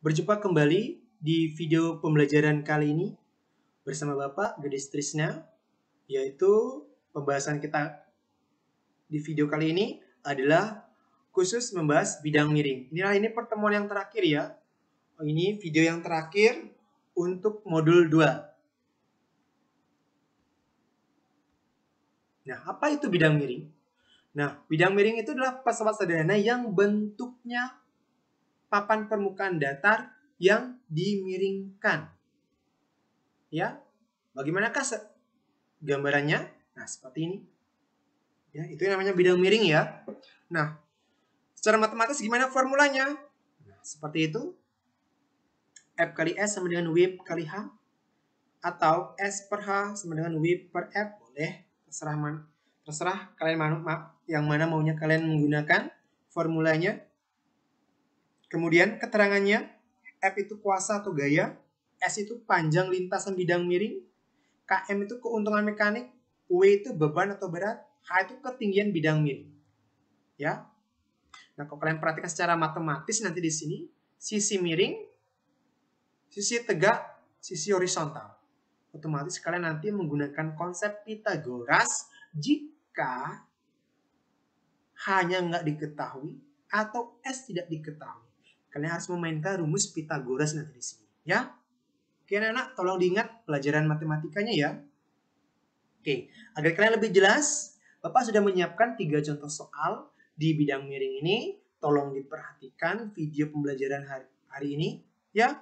Berjumpa kembali di video pembelajaran kali ini bersama Bapak Gadis Trisna, yaitu pembahasan kita di video kali ini adalah khusus membahas bidang miring. Ini pertemuan yang terakhir ya. Ini video yang terakhir untuk modul 2. Nah, apa itu bidang miring? Nah, bidang miring itu adalah pesawat sederhana yang bentuknya papan permukaan datar yang dimiringkan. Ya, bagaimanakah gambarannya? Nah, seperti ini. Ya, itu namanya bidang miring ya. Nah, secara matematis gimana formulanya? Nah, seperti itu. F kali S sama dengan W kali H. Atau S per H sama dengan W per F. Boleh, terserah kalian yang mana maunya kalian menggunakan formulanya. Kemudian keterangannya, F itu kuasa atau gaya, S itu panjang lintasan bidang miring, Km itu keuntungan mekanik, W itu beban atau berat, H itu ketinggian bidang miring. Ya. Nah, kalau kalian perhatikan secara matematis nanti di sini, sisi miring, sisi tegak, sisi horizontal. Otomatis kalian nanti menggunakan konsep Pitagoras jika hanya nggak diketahui atau S tidak diketahui. Kalian harus memainkan rumus Pitagoras nanti di sini, ya. Oke, anak-anak, tolong diingat pelajaran matematikanya ya. Oke, agar kalian lebih jelas, Bapak sudah menyiapkan 3 contoh soal di bidang miring ini. Tolong diperhatikan video pembelajaran hari ini, ya.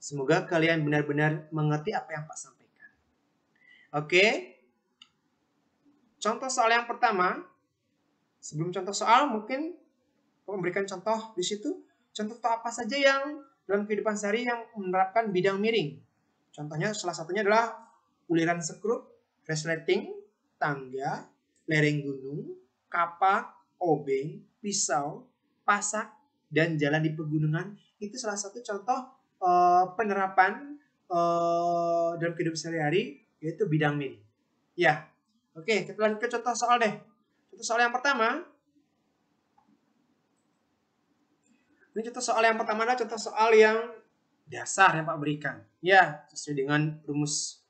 Semoga kalian benar-benar mengerti apa yang Pak sampaikan. Oke. Contoh soal yang pertama. Sebelum contoh soal, mungkin Bapak memberikan contoh di situ. Contoh apa saja yang dalam kehidupan sehari yang menerapkan bidang miring. Contohnya salah satunya adalah uliran sekrup, resleting, tangga, lereng gunung, kapak, obeng, pisau, pasak, dan jalan di pegunungan. Itu salah satu contoh penerapan dalam kehidupan sehari-hari, yaitu bidang miring. Ya, oke, kita lanjut ke contoh soal deh. Contoh soal yang pertama. Ini contoh soal yang pertama adalah contoh soal yang dasar yang Pak berikan. Ya, sesuai dengan rumus.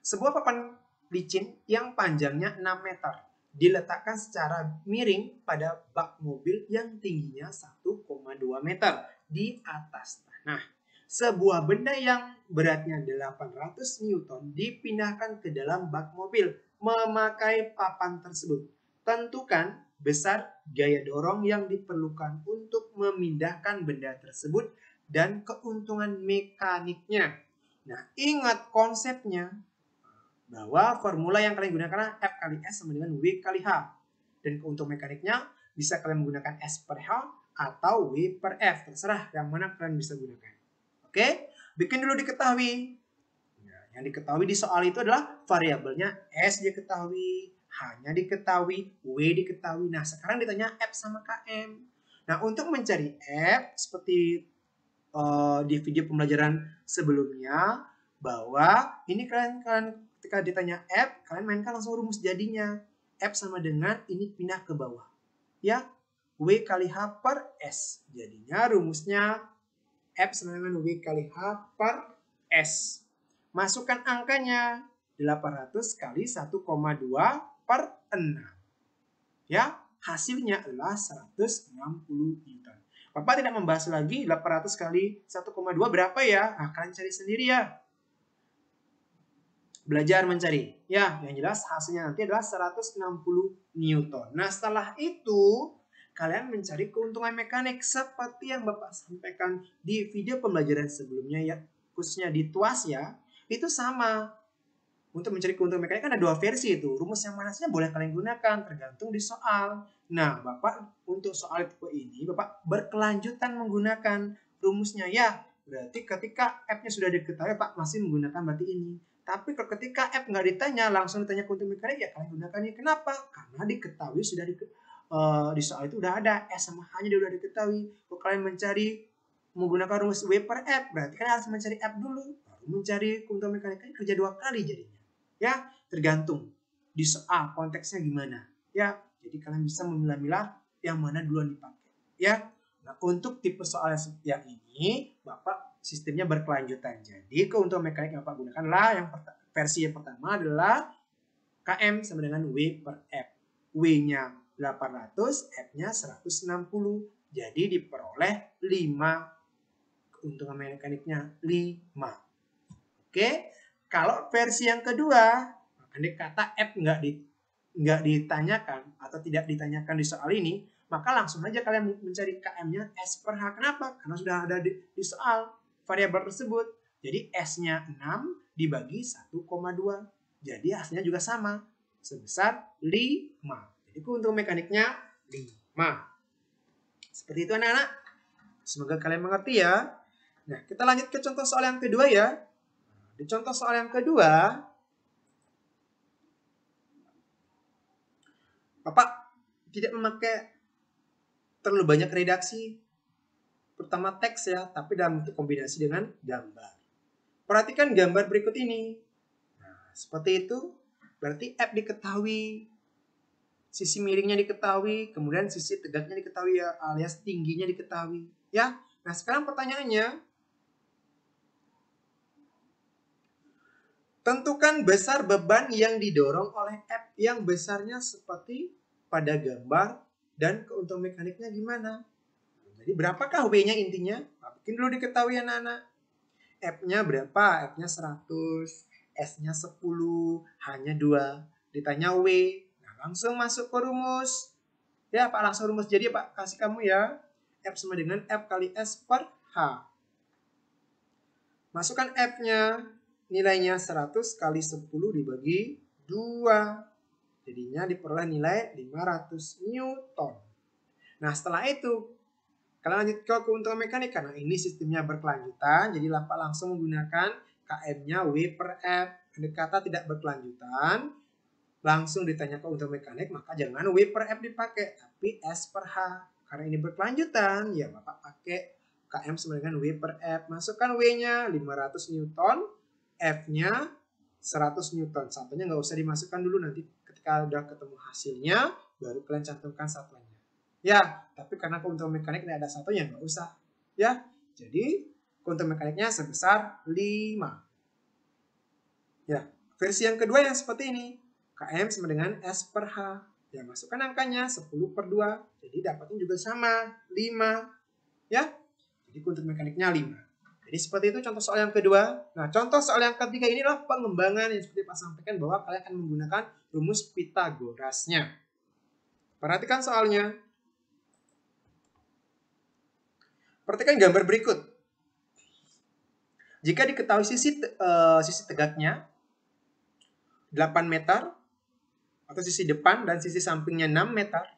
Sebuah papan licin yang panjangnya 6 meter diletakkan secara miring pada bak mobil yang tingginya 1,2 meter di atas tanah. Sebuah benda yang beratnya 800 Newton dipindahkan ke dalam bak mobil memakai papan tersebut. Tentukan besar gaya dorong yang diperlukan untuk memindahkan benda tersebut dan keuntungan mekaniknya. Nah, ingat konsepnya bahwa formula yang kalian gunakan adalah F kali S sama dengan W kali H. Dan keuntungan mekaniknya bisa kalian menggunakan S per H atau W per F. Terserah yang mana kalian bisa gunakan. Oke, bikin dulu diketahui. Yang diketahui di soal itu adalah variabelnya S diketahui, H-nya diketahui, W diketahui. Nah, sekarang ditanya F sama KM. Nah, untuk mencari F, seperti di video pembelajaran sebelumnya, bahwa ini kalian ketika ditanya F, kalian mainkan langsung rumus jadinya. F sama dengan ini pindah ke bawah. Ya, W kali H per S. Jadinya rumusnya F sama dengan W kali H per S. Masukkan angkanya 800 kali 1,2 per 6. Ya, hasilnya adalah 160 Newton. Bapak tidak membahas lagi 800 kali 1,2 berapa ya? Nah, kalian cari sendiri ya. Belajar mencari. Ya, yang jelas hasilnya nanti adalah 160 Newton. Nah, setelah itu kalian mencari keuntungan mekanik seperti yang Bapak sampaikan di video pembelajaran sebelumnya ya, khususnya di TUAS ya. Itu sama. Untuk mencari keuntungan mekanik kan ada 2 versi itu. Rumus yang mana saja boleh kalian gunakan tergantung di soal. Nah, Bapak untuk soal tipe ini Bapak berkelanjutan menggunakan rumusnya ya. Berarti ketika F-nya sudah diketahui Pak masih menggunakan berarti ini. Tapi ketika F nggak ditanya langsung ditanya keuntungan mekanik ya kalian gunakan ini. Kenapa? Karena diketahui sudah di soal itu udah ada S sama H-nya udah diketahui. Kalau kalian mencari menggunakan rumus W per F berarti kan harus mencari F dulu. Mencari keuntungan mekanik kerja 2 kali jadinya. Ya, tergantung di soal konteksnya gimana. Ya, jadi kalian bisa memilah-milah yang mana duluan dipakai. Ya, Nah, untuk tipe soal yang ini, Bapak sistemnya berkelanjutan. Jadi, keuntungan mekanik yang Bapak gunakanlah versi yang pertama adalah KM sama dengan W per F. W-nya 800, F-nya 160. Jadi, diperoleh 5. Keuntungan mekaniknya 5. Oke, kalau versi yang kedua, andai kata F nggak ditanyakan atau tidak ditanyakan di soal ini, maka langsung aja kalian mencari KM-nya S per H. Kenapa? Karena sudah ada di soal variabel tersebut. Jadi S-nya 6 dibagi 1,2. Jadi hasilnya juga sama, sebesar 5. Jadi keuntungan mekaniknya 5. Seperti itu anak-anak. Semoga kalian mengerti ya. Nah, kita lanjut ke contoh soal yang kedua ya. Di contoh soal yang kedua, Bapak tidak memakai terlalu banyak redaksi, pertama teks ya, tapi dalam bentuk kombinasi dengan gambar. Perhatikan gambar berikut ini. Nah, seperti itu, berarti F diketahui, sisi miringnya diketahui, kemudian sisi tegaknya diketahui ya, alias tingginya diketahui. Ya, nah sekarang pertanyaannya, tentukan besar beban yang didorong oleh F yang besarnya seperti pada gambar dan keuntungan mekaniknya gimana? Jadi berapakah W-nya intinya? Bikin dulu diketahui anak-anak. F-nya berapa? F-nya 100, S-nya 10, H-nya 2. Ditanya W. Nah, langsung masuk ke rumus. Ya, Pak langsung rumus. Jadi Pak kasih kamu ya. F sama dengan F kali S per H. Masukkan F-nya. Nilainya 100 kali 10 dibagi 2. Jadinya diperoleh nilai 500 Newton. Nah, setelah itu, kalian lanjut ke keuntungan mekanika. Nah, ini sistemnya berkelanjutan. Jadi, Bapak langsung menggunakan KM-nya W per F. Andai kata tidak berkelanjutan, langsung ditanya keuntungan mekanik, maka jangan W per F dipakai, tapi S per H. Karena ini berkelanjutan, ya Bapak pakai KM sama dengan W per F. Masukkan W-nya 500 Newton, F-nya 100 Newton. Satunya nggak usah dimasukkan dulu, nanti ketika udah ketemu hasilnya, baru kalian cantumkan satuannya. Ya, tapi karena keuntungan mekanik tidak ada satunya, nggak usah. Ya, jadi keuntungan mekaniknya sebesar 5. Ya, versi yang kedua yang seperti ini. KM sama dengan S per H. Ya, masukkan angkanya 10 per 2. Jadi dapatnya juga sama, 5. Ya, jadi keuntungan mekaniknya 5. Jadi seperti itu contoh soal yang kedua. Nah, contoh soal yang ketiga inilah pengembangan yang seperti Pak sampaikan bahwa kalian akan menggunakan rumus Pitagorasnya. Perhatikan soalnya. Perhatikan gambar berikut. Jika diketahui sisi tegaknya 8 meter atau sisi depan dan sisi sampingnya 6 meter,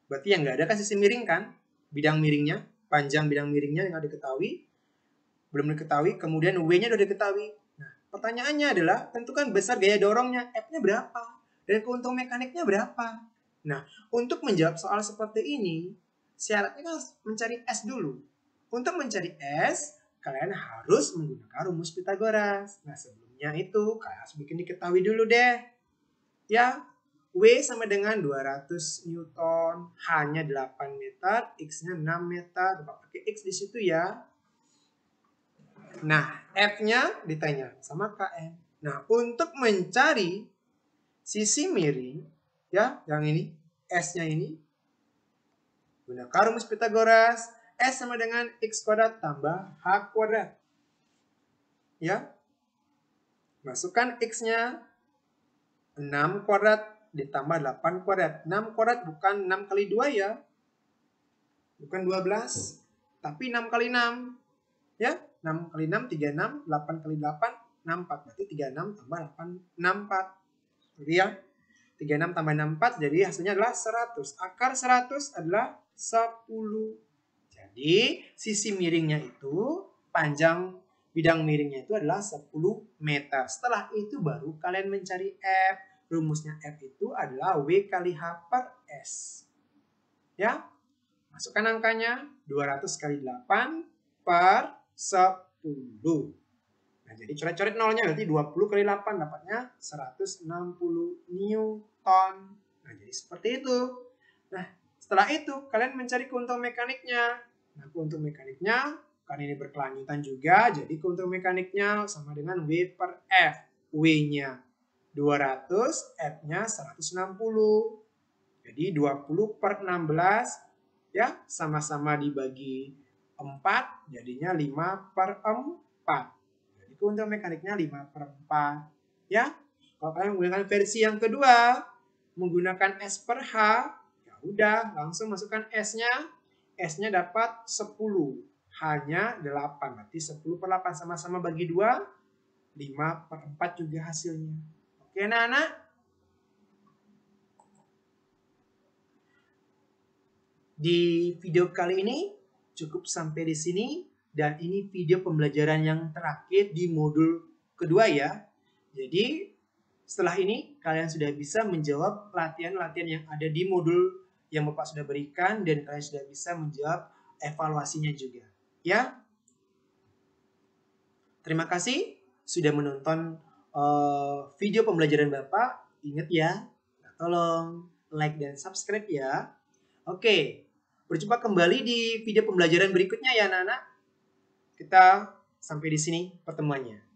berarti yang nggak ada kan sisi miring kan? Bidang miringnya, panjang bidang miringnya yang diketahui, belum diketahui, kemudian W-nya sudah diketahui. Nah, pertanyaannya adalah tentukan besar gaya dorongnya, F-nya berapa, dan keuntungan mekaniknya berapa. Nah, untuk menjawab soal seperti ini, syaratnya kan mencari S dulu. Untuk mencari S, kalian harus menggunakan rumus Pitagoras. Nah, sebelumnya itu kalian harus bikin diketahui dulu deh. Ya, W sama dengan 200 Newton, H-nya 8 meter, X-nya 6 meter. Bapak pakai X di situ ya. Nah, F-nya ditanya sama KM. Nah, untuk mencari sisi miring, ya, yang ini, S-nya ini, gunakan rumus Pitagoras. S sama dengan X kuadrat tambah H kuadrat. Ya. Masukkan X-nya 6 kuadrat ditambah 8 kuadrat. 6 kuadrat bukan 6 kali 2 ya. Bukan 12, tapi 6 kali 6. Ya, 6 kali 6, 36, 8 kali 8, 64. Berarti 36 tambah 8, 64. Jadi ya, 36 tambah 64, jadi hasilnya adalah 100. Akar 100 adalah 10. Jadi, sisi miringnya itu, panjang bidang miringnya itu adalah 10 meter. Setelah itu baru kalian mencari F. Rumusnya F itu adalah W kali H per S. Ya, masukkan angkanya 200 kali 8 per 10. Nah, jadi coret-coret nolnya berarti 20 kali 8 dapatnya 160 Newton. Nah, jadi seperti itu. Nah, setelah itu kalian mencari keuntungan mekaniknya. Nah, keuntungan mekaniknya, karena ini berkelanjutan juga, jadi keuntungan mekaniknya sama dengan W per F. W-nya 200, F-nya 160. Jadi 20 per 16, ya, sama-sama dibagi 4, jadinya 5 per 4. Jadi keuntungan mekaniknya 5 per 4. Ya, kalau kalian menggunakan versi yang kedua, menggunakan S per H, ya udah, langsung masukkan S-nya. S-nya dapat 10, H-nya 8. Berarti 10 per 8 sama-sama bagi 2, 5 per 4 juga hasilnya. Oke, anak-anak? Di video kali ini cukup sampai di sini, dan ini video pembelajaran yang terakhir di modul kedua ya. Jadi setelah ini kalian sudah bisa menjawab latihan-latihan yang ada di modul yang Bapak sudah berikan, dan kalian sudah bisa menjawab evaluasinya juga. Ya. Terima kasih sudah menonton video pembelajaran Bapak. Ingat ya, tolong like dan subscribe ya. Oke, berjumpa kembali di video pembelajaran berikutnya ya anak-anak. Kita sampai di sini pertemuannya.